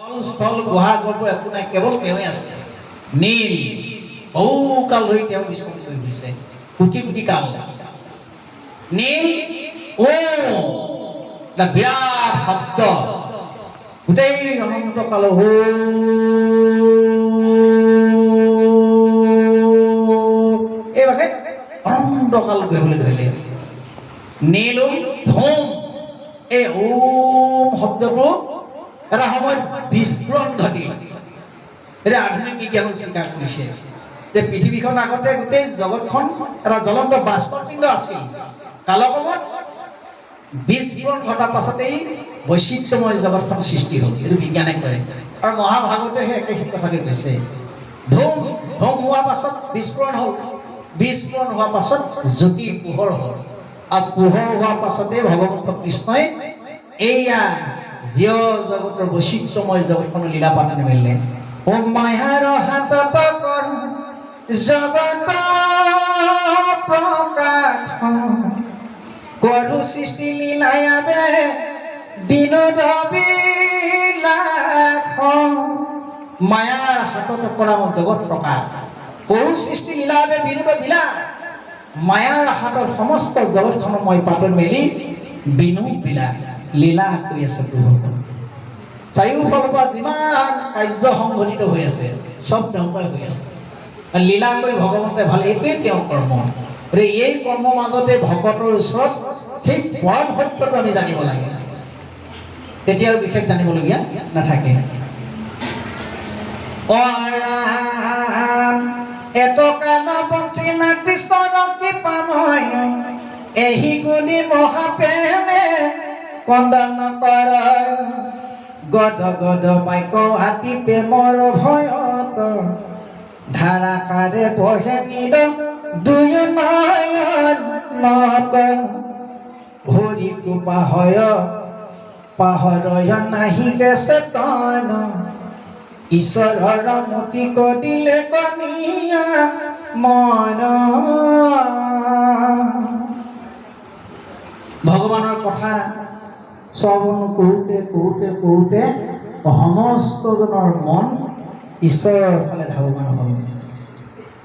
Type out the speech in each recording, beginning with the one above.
স্থল গুহা গৰ্ভ একো নাই, কেৱল তেওঁৱে আছে। নীল বহুকাল ধৰি তেওঁ বিচৰণ কৰি গৈছে, কোটি কোটি কাল। নীল এটা বিৰাট শব্দ, গোটেই অনন্ত কাল এইভাগে অনন্ত কাল কৰিবলৈ ধৰিলে। নীল ধুম, এই ওম শব্দটো এটা সময়ত বিস্ফোৰণ ঘটি এতিয়া আধুনিক বিজ্ঞানত স্বীকাৰ কৰিছে যে পৃথিৱীখন আগতে গোটেই জগতখন এটা জ্বলন্ত বাষ্পপিণ্ড আছিল। কালক্ৰমত বিস্ফোৰণ ঘটাৰ পাছতেই বৈচিত্ৰ্যময় জগতখন সৃষ্টি হ'ল, এইটো বিজ্ঞানে কয়। আৰু মহাভাগৱতে সেই একেখিনি কথাকে কৈছে। ধুম ধুম হোৱাৰ পাছত বিস্ফোৰণ হ'ল, বিস্ফোৰণ হোৱাৰ পাছত জ্যোতি পোহৰ হ'ল, আৰু পোহৰ হোৱাৰ পাছতে ভগৱন্ত কৃষ্ণই এইয়া জীৱ জগতৰ বৈচিত্ৰ্যময় জগতখনৰ লীলা পাতনি মেলিলে। ও মায়াৰ হাতত জগত প্ৰকাশ কৰো সৃষ্টি লীলায়াবে বিনোদ বিলাস। মায়াৰ হাতত কৰা জগত প্ৰকাশ কৰো সৃষ্টি লীলায়াবে বিনোদ বিলাস। মায়াৰ হাতত সমস্ত জগতখনৰ মই পাতনি মেলি বিনোদ বিলাস লীলা কৰি আছে প্ৰভু। চাৰিওফালৰ পৰা যিমান কাৰ্য সংঘটিত হৈ আছে চব তেওঁকৈ হৈ আছে, লীলা কৰি ভগৱন্তে ভাল, এইটোৱেই তেওঁৰ কৰ্ম। এই কৰ্মৰ মাজতে ভকতৰ ওচৰত সেই পৰম সত্যটো আমি জানিব লাগে, তেতিয়া আৰু বিশেষ জানিবলগীয়া নাথাকে। এটকাল বঞ্চিলা কৃষ্ণৰ কৃপাময়, এহি গুণী মহাপ্ৰেমে কন্দন কৰ। গদ গদ বাক্য হাতী প্ৰেমৰ ভয়ত, ধাৰাসাৰে বহে নীল দুই নয়নত। হৰি কৃপা হয় পাহৰয় নাহিকে চেতন, ঈশ্বৰৰ মতি কৰিলে কনিয়া মন। ভগৱানৰ কথা শ্ৰৱণ কৰোঁতে কৰোঁতে কৰোঁতে সমস্তজনৰ মন ঈশ্বৰৰ ফালে ধাৱমান হ'ল।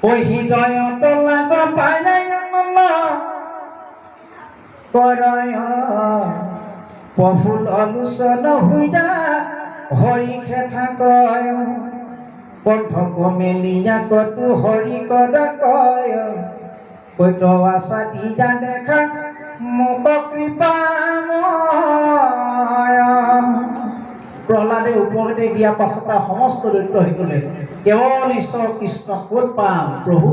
ঐ হৃদয়ত লাগ পায় কৰয়, প্ৰফুল্ল লোচন হৃদা হৰি খেথা কয়। কণ্ঠ মেলিয়া কতো হৰি কদা কয়, কৈত আশা দিয়া দেখা মোক কৃপাময়। প্ৰহ্লাদে উপদেশ দিয়া পাছত সমস্ত দৈত্য হৈ গ'লে, কেৱল ঈশ্বৰ কৃষ্ণ ক'ত পাম প্ৰভু,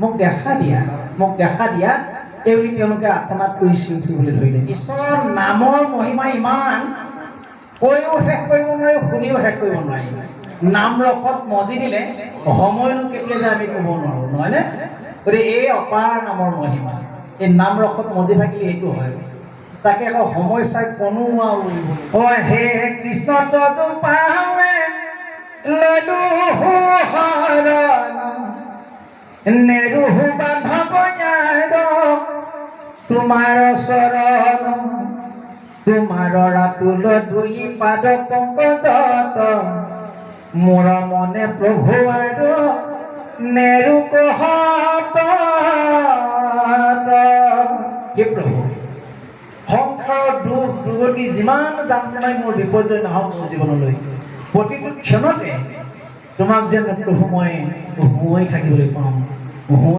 মোক দেখা দিয়া, মোক দেখা দিয়া, এইবুলি তেওঁলোকে আত্মনাদ কৰি চিঞৰি উঠিবলৈ ধৰিলে। ঈশ্বৰৰ নামৰ মহিমা ইমান, কৈও শেষ কৰিব নোৱাৰি, শুনিও শেষ কৰিব নোৱাৰি। নাম ৰসত মজি দিলে সময়নো কেতিয়া যে আমি ক'ব নোৱাৰোঁ, নহয়নে? গতিকে এই অপাৰ নামৰ মহিমা, এই নাম ৰসত মজি থাকিলে এইটো হয়। তাকে আকৌ সময় চাই কনোৱা উৰিব। অ হে কৃষ্ণ তজু পাৱে ললো হৰণ, নেৰুহু বান্ধৱ ইয়াৰ তোমাৰ চৰণ। তোমাৰ ৰাতুল দুই পাদ পংকজত, মোৰ মনে প্ৰভু আৰু নেৰু কহত। হে প্ৰভু, সংসাৰৰ দুখ দুৰ্গতি যিমান যান্ত্ৰণাই মোৰ বিপৰ্যয় নহওক মোৰ জীৱনলৈ, প্ৰতিটো ক্ষণতে তোমাক যেন প্ৰভু মই থাকিবলৈ পাওঁ।